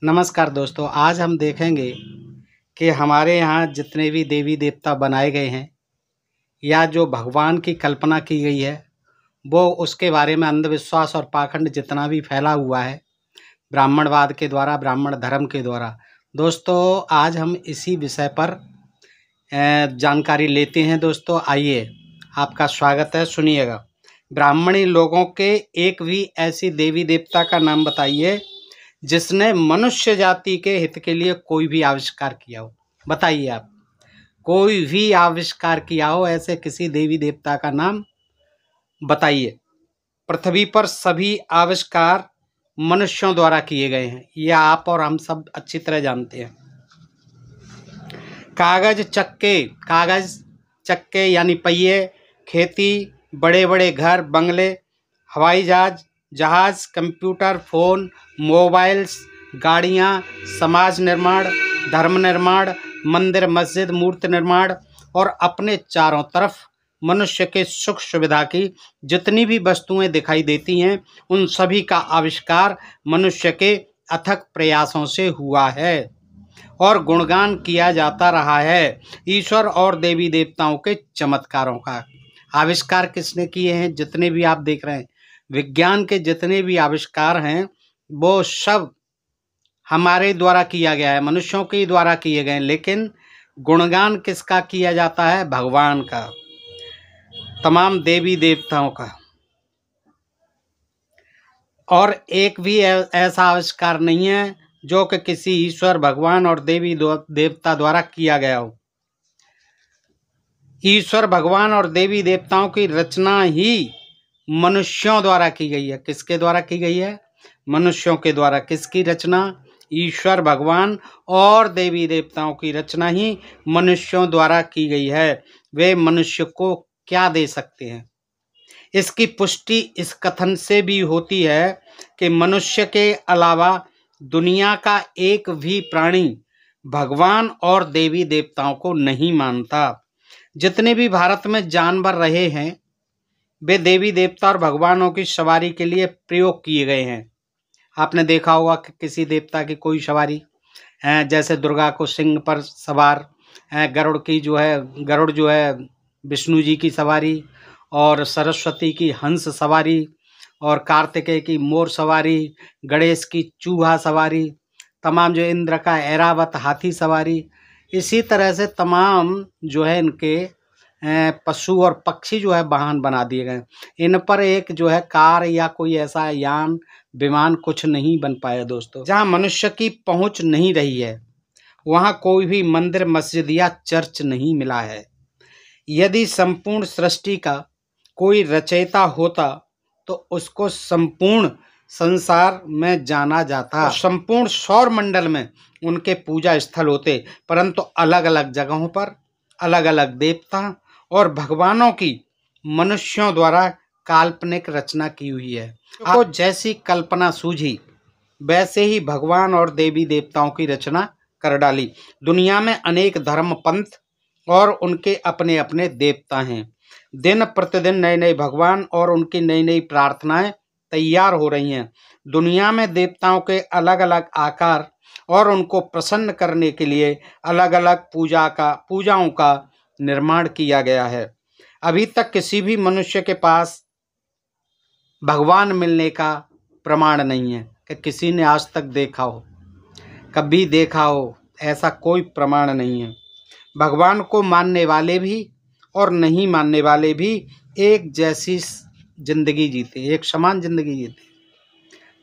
नमस्कार दोस्तों, आज हम देखेंगे कि हमारे यहाँ जितने भी देवी देवता बनाए गए हैं या जो भगवान की कल्पना की गई है वो उसके बारे में अंधविश्वास और पाखंड जितना भी फैला हुआ है ब्राह्मणवाद के द्वारा, ब्राह्मण धर्म के द्वारा। दोस्तों, आज हम इसी विषय पर जानकारी लेते हैं। दोस्तों आइए, आपका स्वागत है, सुनिएगा। ब्राह्मणी लोगों के एक भी ऐसी देवी देवता का नाम बताइए जिसने मनुष्य जाति के हित के लिए कोई भी आविष्कार किया हो। बताइए आप, कोई भी आविष्कार किया हो ऐसे किसी देवी देवता का नाम बताइए। पृथ्वी पर सभी आविष्कार मनुष्यों द्वारा किए गए हैं, यह आप और हम सब अच्छी तरह जानते हैं। कागज चक्के यानी पहिए, खेती, बड़े बड़े घर, बंगले, हवाई जहाज, कंप्यूटर, फ़ोन, मोबाइल्स, गाड़ियाँ, समाज निर्माण, धर्म निर्माण, मंदिर मस्जिद, मूर्ति निर्माण और अपने चारों तरफ मनुष्य के सुख सुविधा की जितनी भी वस्तुएं दिखाई देती हैं उन सभी का आविष्कार मनुष्य के अथक प्रयासों से हुआ है और गुणगान किया जाता रहा है। ईश्वर और देवी देवताओं के चमत्कारों का आविष्कार किसने किए हैं? जितने भी आप देख रहे हैं विज्ञान के जितने भी आविष्कार हैं वो सब हमारे द्वारा किया गया है, मनुष्यों के द्वारा किए गए हैं। लेकिन गुणगान किसका किया जाता है? भगवान का, तमाम देवी देवताओं का। और एक भी ऐसा आविष्कार नहीं है जो कि किसी ईश्वर, भगवान और देवी देवता द्वारा किया गया हो। ईश्वर, भगवान और देवी देवताओं की रचना ही मनुष्यों द्वारा की गई है। किसके द्वारा की गई है? मनुष्यों के द्वारा। किसकी रचना? ईश्वर, भगवान और देवी देवताओं की रचना ही मनुष्यों द्वारा की गई है। वे मनुष्य को क्या दे सकते हैं? इसकी पुष्टि इस कथन से भी होती है कि मनुष्य के अलावा दुनिया का एक भी प्राणी भगवान और देवी देवताओं को नहीं मानता। जितने भी भारत में जानवर रहे हैं वे देवी देवता और भगवानों की सवारी के लिए प्रयोग किए गए हैं। आपने देखा होगा कि किसी देवता की कोई सवारी, जैसे दुर्गा को सिंह पर सवार, गरुड़ जो है विष्णु जी की सवारी, और सरस्वती की हंस सवारी, और कार्तिकेय की मोर सवारी, गणेश की चूहा सवारी, तमाम जो इंद्र का ऐरावत हाथी सवारी। इसी तरह से तमाम जो है इनके पशु और पक्षी जो है वाहन बना दिए गए। इन पर एक जो है कार या कोई ऐसा यान, विमान कुछ नहीं बन पाया। दोस्तों, जहाँ मनुष्य की पहुँच नहीं रही है वहाँ कोई भी मंदिर, मस्जिद या चर्च नहीं मिला है। यदि संपूर्ण सृष्टि का कोई रचयिता होता तो उसको संपूर्ण संसार में जाना जाता, संपूर्ण सौर मंडल में उनके पूजा स्थल होते, परंतु अलग अलग जगहों पर अलग अलग देवता और भगवानों की मनुष्यों द्वारा काल्पनिक रचना की हुई है। आपको जैसी कल्पना सूझी वैसे ही भगवान और देवी देवताओं की रचना कर डाली। दुनिया में अनेक धर्म, पंथ और उनके अपने अपने देवता हैं। दिन प्रतिदिन नए नए भगवान और उनकी नई नई प्रार्थनाएं तैयार हो रही हैं। दुनिया में देवताओं के अलग अलग आकार और उनको प्रसन्न करने के लिए अलग अलग पूजाओं का निर्माण किया गया है। अभी तक किसी भी मनुष्य के पास भगवान मिलने का प्रमाण नहीं है कि किसी ने आज तक देखा हो, कभी देखा हो, ऐसा कोई प्रमाण नहीं है। भगवान को मानने वाले भी और नहीं मानने वाले भी एक जैसी जिंदगी जीते, एक समान जिंदगी जीते।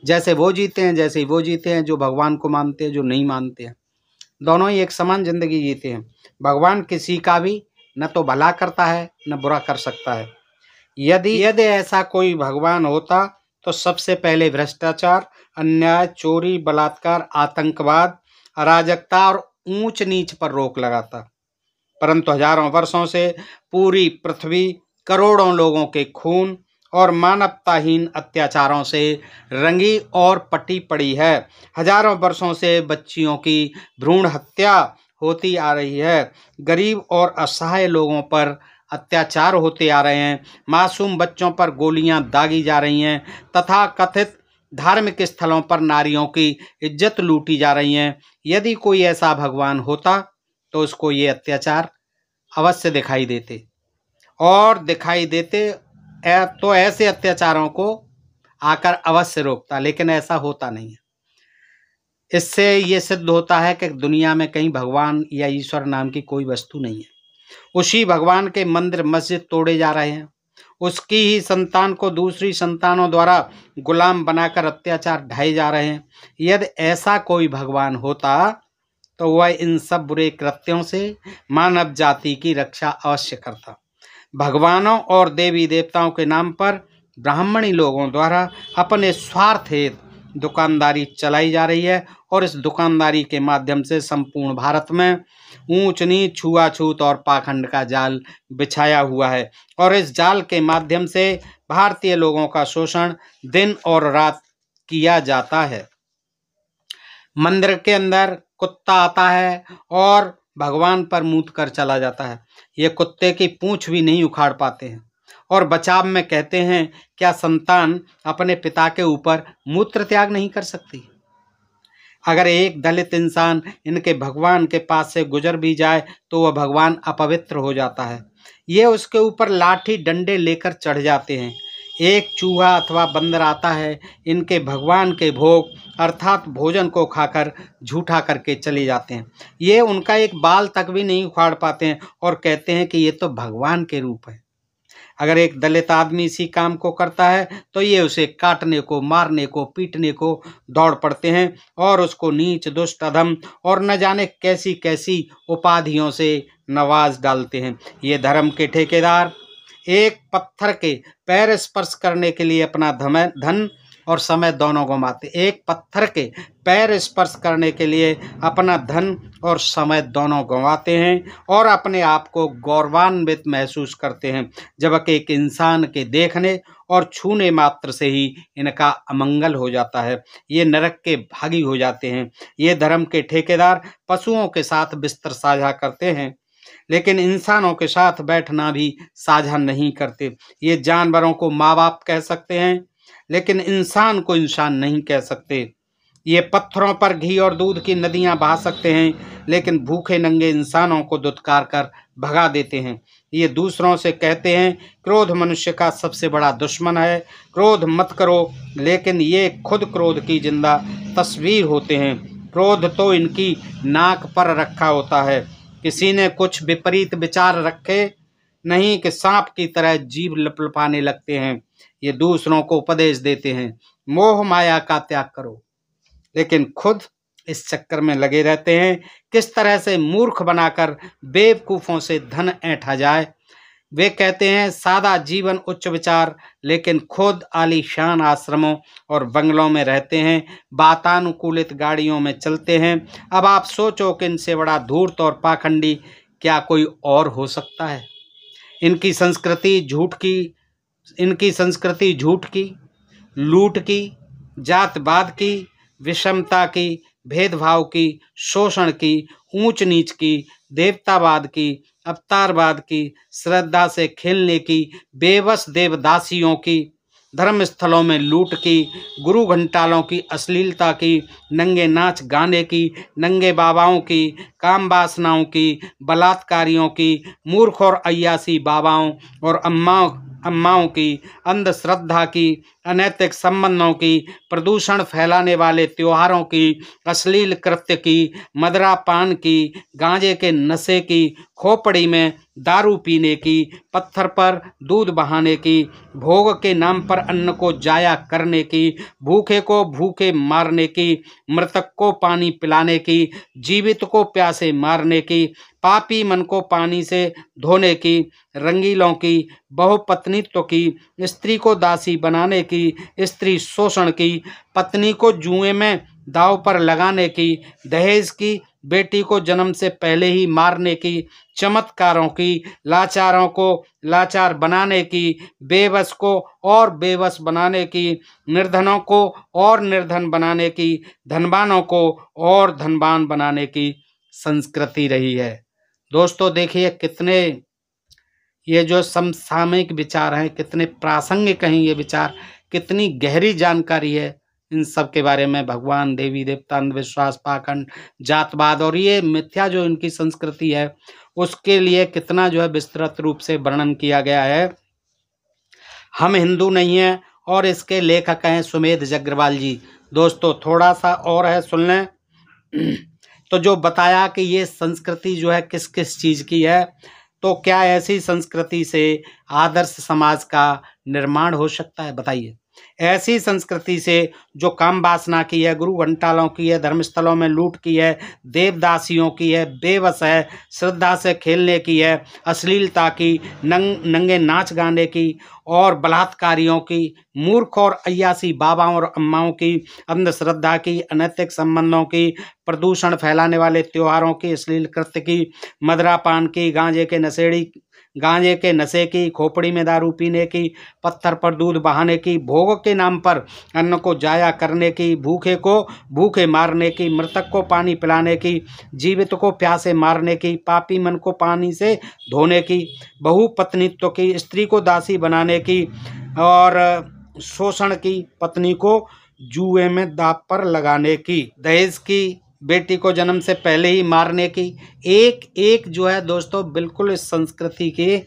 जैसे वो जीते हैं जैसे वो जीते हैं, जो भगवान को मानते हैं, जो नहीं मानते हैं, दोनों ही एक समान जिंदगी जीते हैं। भगवान किसी का भी न तो भला करता है न बुरा कर सकता है। यदि ऐसा कोई भगवान होता तो सबसे पहले भ्रष्टाचार, अन्याय, चोरी, बलात्कार, आतंकवाद, अराजकता और ऊंच नीच पर रोक लगाता। परंतु हजारों वर्षों से पूरी पृथ्वी करोड़ों लोगों के खून और मानवताहीन अत्याचारों से रंगी और पटी पड़ी है। हजारों वर्षों से बच्चियों की भ्रूण हत्या होती आ रही है। गरीब और असहाय लोगों पर अत्याचार होते आ रहे हैं। मासूम बच्चों पर गोलियां दागी जा रही हैं। तथा कथित धार्मिक स्थलों पर नारियों की इज्जत लूटी जा रही है। यदि कोई ऐसा भगवान होता तो उसको ये अत्याचार अवश्य दिखाई देते, और दिखाई देते तो ऐसे अत्याचारों को आकर अवश्य रोकता, लेकिन ऐसा होता नहीं है। इससे ये सिद्ध होता है कि दुनिया में कहीं भगवान या ईश्वर नाम की कोई वस्तु नहीं है। उसी भगवान के मंदिर मस्जिद तोड़े जा रहे हैं, उसकी ही संतान को दूसरी संतानों द्वारा गुलाम बनाकर अत्याचार ढाए जा रहे हैं। यदि ऐसा कोई भगवान होता तो वह इन सब बुरे कृत्यों से मानव जाति की रक्षा अवश्य करता। भगवानों और देवी देवताओं के नाम पर ब्राह्मणी लोगों द्वारा अपने स्वार्थ हेतु दुकानदारी चलाई जा रही है, और इस दुकानदारी के माध्यम से संपूर्ण भारत में ऊंच नीच, छुआछूत और पाखंड का जाल बिछाया हुआ है, और इस जाल के माध्यम से भारतीय लोगों का शोषण दिन और रात किया जाता है। मंदिर के अंदर कुत्ता आता है और भगवान पर मूत कर चला जाता है। ये कुत्ते की पूंछ भी नहीं उखाड़ पाते हैं, और बचाव में कहते हैं, क्या संतान अपने पिता के ऊपर मूत्र त्याग नहीं कर सकती? अगर एक दलित इंसान इनके भगवान के पास से गुजर भी जाए तो वह भगवान अपवित्र हो जाता है। ये उसके ऊपर लाठी डंडे लेकर चढ़ जाते हैं। एक चूहा अथवा बंदर आता है, इनके भगवान के भोग अर्थात भोजन को खाकर झूठा करके चले जाते हैं। ये उनका एक बाल तक भी नहीं उखाड़ पाते हैं, और कहते हैं कि ये तो भगवान के रूप है। अगर एक दलित आदमी इसी काम को करता है तो ये उसे काटने को, मारने को, पीटने को दौड़ पड़ते हैं, और उसको नीच, दुष्ट, अधम और न जाने कैसी कैसी उपाधियों से नवाज डालते हैं। ये धर्म के ठेकेदार एक पत्थर के पैर स्पर्श करने के लिए अपना धन और समय दोनों गंवाते, एक पत्थर के पैर स्पर्श करने के लिए अपना धन और समय दोनों गंवाते हैं, और अपने आप को गौरवान्वित महसूस करते हैं, जबकि एक इंसान के देखने और छूने मात्र से ही इनका अमंगल हो जाता है। ये नरक के भागी हो जाते हैं। ये धर्म के ठेकेदार पशुओं के साथ बिस्तर साझा करते हैं, लेकिन इंसानों के साथ बैठना भी साझा नहीं करते। ये जानवरों को माँ बाप कह सकते हैं, लेकिन इंसान को इंसान नहीं कह सकते। ये पत्थरों पर घी और दूध की नदियां बहा सकते हैं, लेकिन भूखे नंगे इंसानों को दुत्कार कर भगा देते हैं। ये दूसरों से कहते हैं, क्रोध मनुष्य का सबसे बड़ा दुश्मन है, क्रोध मत करो, लेकिन ये खुद क्रोध की जिंदा तस्वीर होते हैं। क्रोध तो इनकी नाक पर रखा होता है। किसी ने कुछ विपरीत विचार रखे नहीं कि सांप की तरह जीभ लपलपाने लगते हैं। ये दूसरों को उपदेश देते हैं, मोह माया का त्याग करो, लेकिन खुद इस चक्कर में लगे रहते हैं किस तरह से मूर्ख बनाकर बेवकूफ़ों से धन ऐंठा जाए। वे कहते हैं सादा जीवन उच्च विचार, लेकिन खुद आलीशान आश्रमों और बंगलों में रहते हैं, वातानुकूलित गाड़ियों में चलते हैं। अब आप सोचो कि इनसे बड़ा धूर्त और पाखंडी क्या कोई और हो सकता है? इनकी संस्कृति झूठ की, लूट की, जातवाद की, विषमता की, भेदभाव की, शोषण की, ऊंच नीच की, देवतावाद की, अवतारवाद की, श्रद्धा से खेलने की, बेबस देवदासियों की, धर्मस्थलों में लूट की, गुरु घंटालों की अश्लीलता की, नंगे नाच गाने की, नंगे बाबाओं की, काम वासनाओं की, बलात्कारियों की, मूर्ख और अय्यासी बाबाओं और अम्माओं की, अंधश्रद्धा की, अनैतिक संबंधों की, प्रदूषण फैलाने वाले त्योहारों की, अश्लील कृत्य की, मदरा पान की, गांजे के नशे की, खोपड़ी में दारू पीने की, पत्थर पर दूध बहाने की, भोग के नाम पर अन्न को जाया करने की, भूखे को भूखे मारने की, मृतक को पानी पिलाने की, जीवित को प्यासे मारने की, पापी मन को पानी से धोने की, रंगीलों की, बहुपत्नीत्व की, स्त्री को दासी बनाने की, स्त्री शोषण की, पत्नी को जुए में दाव पर लगाने की, दहेज की, बेटी को जन्म से पहले ही मारने की, चमत्कारों की, लाचारों को लाचार बनाने की, बेबस को और बेबस बनाने की, निर्धनों को और निर्धन बनाने की, धनवानों को और धनवान बनाने की संस्कृति रही है। दोस्तों देखिए कितने ये जो समसामयिक विचार हैं, कितने प्रासंगिक हैं ये विचार, कितनी गहरी जानकारी है इन सब के बारे में, भगवान, देवी देवता, अंधविश्वास, पाखंड, जातवाद और ये मिथ्या जो इनकी संस्कृति है, उसके लिए कितना जो है विस्तृत रूप से वर्णन किया गया है। हम हिंदू नहीं हैं और इसके लेखक हैं सुमेध जग्रवाल जी। दोस्तों थोड़ा सा और है, सुन लें। तो जो बताया कि ये संस्कृति जो है किस किस चीज़ की है, तो क्या ऐसी संस्कृति से आदर्श समाज का निर्माण हो सकता है? बताइए। ऐसी संस्कृति से जो काम वासना की है, गुरु घंटालों की है, धर्मस्थलों में लूट की है, देवदासियों की है, बेबस है, श्रद्धा से खेलने की है, अश्लीलता की, नंगे नाच गाने की और बलात्कारियों की, मूर्ख और अय्यासी बाबाओं और अम्माओं की, अंधश्रद्धा की, अनैतिक संबंधों की, प्रदूषण फैलाने वाले त्योहारों की, अश्लील कृत्य की, मदिरापान की, गांजे के नशे की, खोपड़ी में दारू पीने की, पत्थर पर दूध बहाने की, भोग के नाम पर अन्न को जाया करने की, भूखे को भूखे मारने की, मृतक को पानी पिलाने की, जीवित को प्यासे मारने की, पापी मन को पानी से धोने की, बहुपत्नीत्व की, स्त्री को दासी बनाने की और शोषण की, पत्नी को जुए में दांव पर लगाने की, दहेज की, बेटी को जन्म से पहले ही मारने की, एक एक जो है दोस्तों बिल्कुल इस संस्कृति के,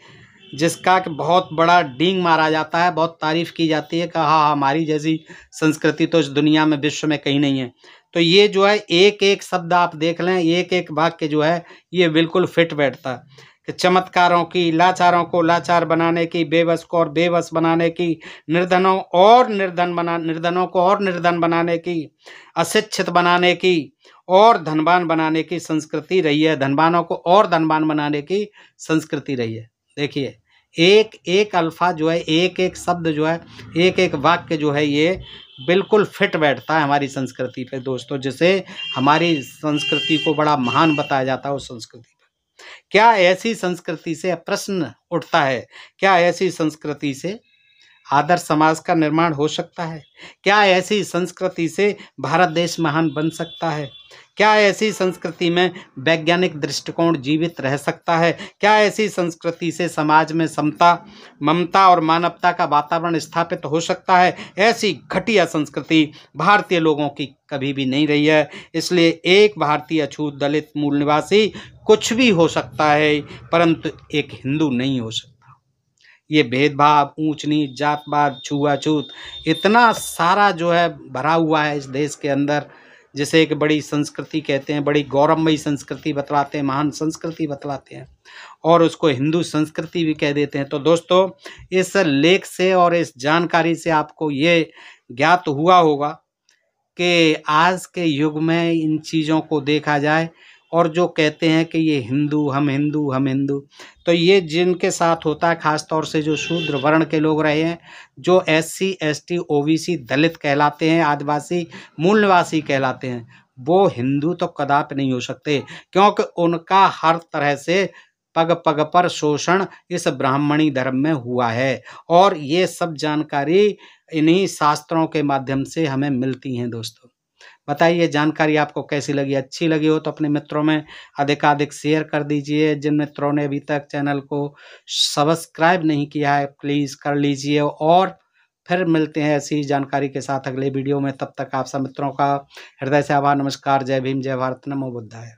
जिसका कि बहुत बड़ा डींग मारा जाता है, बहुत तारीफ की जाती है कि हाँ हमारी जैसी संस्कृति तो इस दुनिया में, विश्व में कहीं नहीं है। तो ये जो है एक एक शब्द आप देख लें, एक एक वाक्य जो है ये बिल्कुल फिट बैठता है कि चमत्कारों की, लाचारों को लाचार बनाने की, बेबस को और बेबस बनाने की, निर्धनों को और निर्धन बनाने की, अशिक्षित बनाने की और धनवान बनाने की संस्कृति रही है, धनवानों को और धनवान बनाने की संस्कृति रही है। देखिए एक एक अल्फाज जो है, एक एक शब्द जो है, एक एक वाक्य जो है, ये बिल्कुल फिट बैठता है हमारी संस्कृति पे दोस्तों, जिसे हमारी संस्कृति को बड़ा महान बताया जाता है उस संस्कृति पे। क्या ऐसी संस्कृति से प्रश्न उठता है, क्या ऐसी संस्कृति से आदर्श समाज का निर्माण हो सकता है? क्या ऐसी संस्कृति से भारत देश महान बन सकता है? क्या ऐसी संस्कृति में वैज्ञानिक दृष्टिकोण जीवित रह सकता है? क्या ऐसी संस्कृति से समाज में समता, ममता और मानवता का वातावरण स्थापित हो सकता है? ऐसी घटिया संस्कृति भारतीय लोगों की कभी भी नहीं रही है। इसलिए एक भारतीय अछूत दलित मूल निवासी कुछ भी हो सकता है, परंतु एक हिंदू नहीं हो सकता। ये भेदभाव, ऊंच नीच, जातवाद, छुआछूत, इतना सारा जो है भरा हुआ है इस देश के अंदर, जिसे एक बड़ी संस्कृति कहते हैं, बड़ी गौरवमयी संस्कृति बतलाते हैं, महान संस्कृति बतलाते हैं और उसको हिंदू संस्कृति भी कह देते हैं। तो दोस्तों इस लेख से और इस जानकारी से आपको ये ज्ञात हुआ होगा कि आज के युग में इन चीज़ों को देखा जाए और जो कहते हैं कि ये हिंदू, हम हिंदू, हम हिंदू, तो ये जिनके साथ होता है, ख़ास तौर से जो शूद्र वर्ण के लोग रहे हैं, जो SC ST OBC दलित कहलाते हैं, आदिवासी मूल निवासी कहलाते हैं, वो हिंदू तो कदापि नहीं हो सकते, क्योंकि उनका हर तरह से पग पग पर शोषण इस ब्राह्मणी धर्म में हुआ है और ये सब जानकारी इन्हीं शास्त्रों के माध्यम से हमें मिलती हैं। दोस्तों बताइए जानकारी आपको कैसी लगी? अच्छी लगी हो तो अपने मित्रों में अधिकाधिक शेयर कर दीजिए। जिन मित्रों ने अभी तक चैनल को सब्सक्राइब नहीं किया है प्लीज़ कर लीजिए और फिर मिलते हैं ऐसी जानकारी के साथ अगले वीडियो में। तब तक आप सब मित्रों का हृदय से आभार, नमस्कार, जय भीम, जय भारत, नमो बुद्धाय।